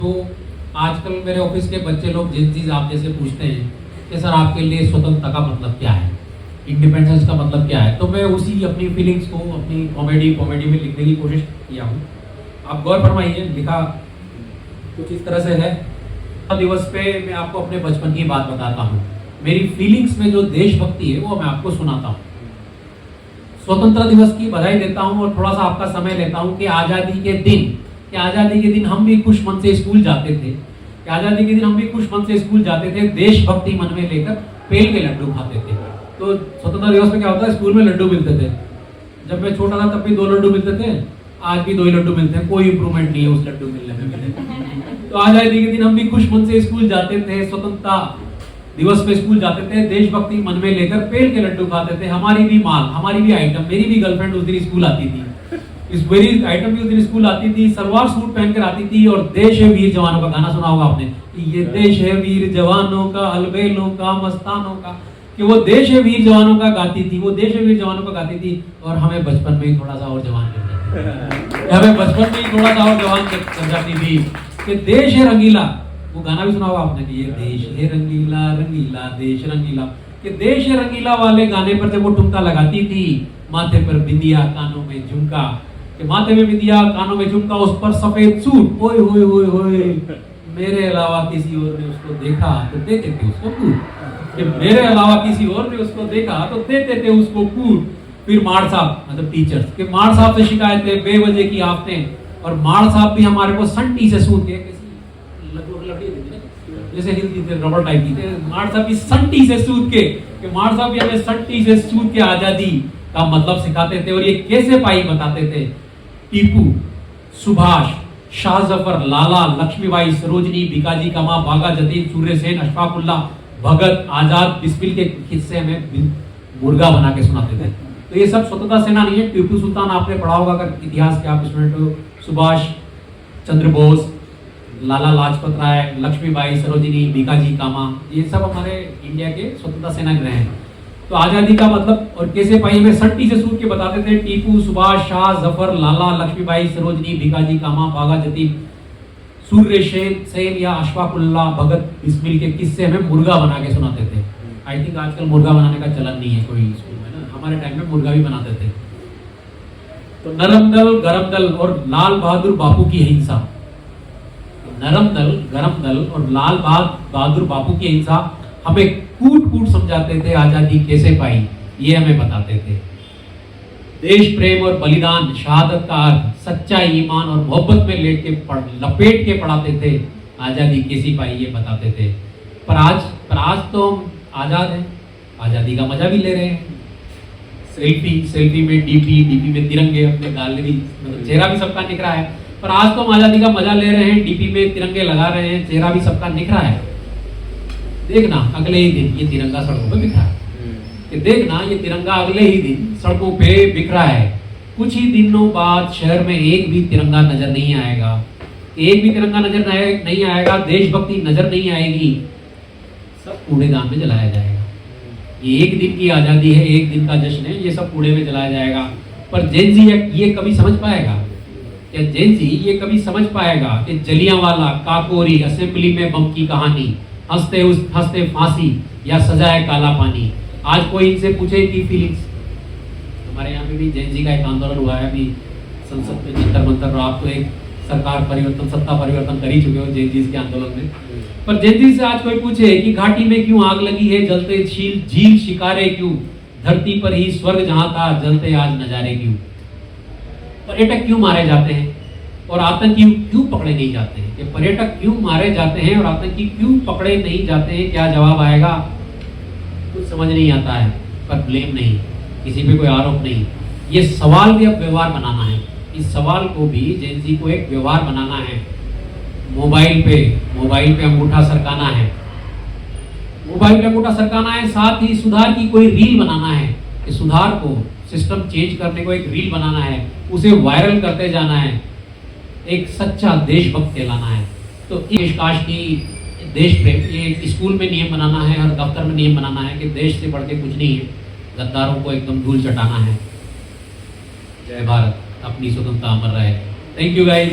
तो आजकल मेरे ऑफिस के बच्चे लोग जिन चीज़ आप जैसे पूछते हैं कि सर आपके लिए स्वतंत्रता का मतलब क्या है, इंडिपेंडेंस का मतलब क्या है, तो मैं उसी अपनी फीलिंग्स को अपनी कॉमेडी में लिखने की कोशिश किया हूँ। आप गौर फरमाइए, लिखा कुछ इस तरह से है। दिवस पे मैं आपको अपने बचपन की बात बताता हूँ। मेरी फीलिंग्स में जो देशभक्ति है वो मैं आपको सुनाता हूँ। स्वतंत्रता दिवस की बधाई देता हूँ और थोड़ा सा आपका समय लेता हूँ कि आज़ादी के दिन हम भी खुश मन से स्कूल जाते थे। देशभक्ति मन में लेकर पेल के लड्डू खाते थे। तो स्वतंत्रता दिवस में क्या होता है, स्कूल में लड्डू मिलते थे। जब मैं छोटा था तब भी 2 लड्डू मिलते थे, आज भी 2 ही लड्डू मिलते हैं, कोई इंप्रूवमेंट नहीं है उस लड्डू मिलने में। तो आज़ादी के दिन हम भी खुश मन से स्कूल जाते थे, स्वतंत्रता दिवस पे स्कूल जाते थे, देशभक्ति मन में लेकर पेल के लड्डू खाते थे। हमारी भी माल, हमारी भी आइटम, मेरी भी गर्लफ्रेंड उस दिन स्कूल आती थी, इस मेरी आइटम भी उस दिन स्कूल आती थी, सलवार सूट पहनकर आती थी और देश है वीर जवानों का गाना सुना होगा आपने कि ये देश है वीर जवानों का, अलबेलों का, मस्तानों का, कि वो देश है वीर जवानों का गाती थी, वो देश है वीर जवानों का गाती थी। और हमें बचपन में ही थोड़ा सा और जवान कर जाती थी कि देश है रंगीला। वो गाना भी सुना होगा आपने कि ये देश है रंगीला रंगीला देश रंगीला, कि देश है रंगीला वाले गाने पर जब वो ठुमका लगाती थी, माथे पर बिंदिया कानों में झुमका, कि माथे में बिंदिया कानों में झुमका, उस पर सफेद सूट, ओए होए होए होए, मेरे अलावा किसी और ने उसको देखा तो देते थे उसको कूट, कि मेरे अलावा किसी और ने उसको देखा तो देते थे उसको कूट। फिर माड़ साहब मतलब टीचर्स के माड़ साहब से शिकायतें, बेवजह की आफतें, और माड़ साहब भी हमारे को संटी से सूट के जैसे हिलती थे, रबड़ टाइप की थे, माड़ साहब की संटी से सूट के, कि माड़ साहब भी हमें संटी से सूट के आजादी का मतलब सिखाते थे और ये कैसे पाई बताते थे। टीपू, सुभाष, शाह जफर, लाला, लक्ष्मीबाई, सरोजनी, भिकाजी कामा, बागा जतीन, सूर्यसेन, अशफाकुल्ला, भगत, आजाद, बिस्मिल के किस्से हमें मुर्गा बना के सुनाते थे। तो ये सब स्वतंत्रता सेनानी है। टीपू सुल्तान आपने पढ़ा होगा अगर इतिहास के आप स्टूडेंट हो, सुभाष चंद्र बोस, लाला लाजपत राय, लक्ष्मीबाई, सरोजिनी, भिकाजी कामा, ये सब हमारे इंडिया के स्वतंत्रता सेनानी रहे हैं। तो आज़ादी का मतलब और कैसे पाई हमें संटी से सूट के बताते थे। टीपू, सुभाष, शाह जफर, लाला, लक्ष्मीबाई, सरोजिनी, भिकाजी कामा, बागा जतीन, सूर्यसेन या अशफाकुल्ला, भगत, बिस्मिल के किस्से हमें मुर्गा बना के सुनाते थे। आई थिंक आजकल मुर्गा बनाने का चलन नहीं है कोई स्कूल में ना, हमारे टाइम में मुर्गा भी बनाते थे। तो नरम दल, गरम दल और लाल बहादुर बापू की हिंसा, नरम दल, गरम दल और लाल बहादुर बापू की हिंसा हमें कूट समझाते थे। आजादी कैसे पाई ये हमें बताते थे। देश प्रेम और बलिदान, शहादत का अर्थ, सच्चा ईमान और मोहब्बत में लपेट के पढ़ाते थे। आजादी कैसी पाई ये बताते थे। पर आज तो हम आजाद हैं, आजादी का मजा भी ले रहे हैं। सेल्फी में डीपी में तिरंगे, अपने गाल भी मतलब चेहरा भी सबका निख रहा है। पर आज तो हम आजादी का मजा ले रहे हैं, डीपी में तिरंगे लगा रहे हैं, चेहरा भी सबका निख रहा है। देखना अगले ही दिन ये तिरंगा सड़कों पे बिखरा है, कि देखना ये तिरंगा अगले ही दिन सड़कों पे बिखरा है। कुछ ही दिनों बाद शहर में एक भी तिरंगा नजर नहीं आएगा, एक भी तिरंगा नजर नहीं आएगा, देशभक्ति नजर नहीं आएगी, सब कूड़ेदान में जलाया जाएगा। ये एक दिन की आज़ादी है, एक दिन का जश्न है, ये सब कूड़े में जलाया जाएगा। पर जेन जी ये कभी समझ पाएगा क्या? जेन जी ये कभी समझ पाएगा कि जलियांवाला, काकोरी, असेंबली में बम की कहानी, हंसते फांसी या सजाए काला पानी। आज कोई इनसे पूछे इनकी फीलिंग्स। हमारे यहाँ पे भी जेन जी का एक आंदोलन हुआ है अभी संसद में, जंतर मंतर। आप तो एक सरकार परिवर्तन, सत्ता परिवर्तन कर ही चुके हो जेन जी के आंदोलन में। पर जेन जी से आज कोई पूछे कि घाटी में क्यों आग लगी है, जलते झील शिकारे क्यों, धरती पर ही स्वर्ग जहां था, जलते आज नजारे क्यों, पर्यटक क्यों मारे जाते हैं और आतंकी क्यों पकड़े नहीं जाते हैं, कि पर्यटक क्यों मारे जाते हैं और आतंकी क्यों पकड़े नहीं जाते हैं, क्या जवाब आएगा कुछ समझ नहीं आता है। पर ब्लेम नहीं, किसी पे कोई आरोप नहीं, ये सवाल भी अब व्यवहार बनाना है। इस सवाल को भी जेन जी को एक व्यवहार बनाना है। मोबाइल पे अंगूठा सरकाना है, साथ ही सुधार की कोई रील बनाना है, कि सुधार को, सिस्टम चेंज करने को एक रील बनाना है, उसे वायरल करते जाना है, एक सच्चा देशभक्त कहलाना है। तो काश की देश प्रेम ये स्कूल में नियम बनाना है, हर दफ्तर में नियम बनाना है कि देश से बढ़ के कुछ नहीं है, गद्दारों को एकदम धूल चटाना है। जय भारत, अपनी स्वतंत्रता अमर रहे। Thank you guys.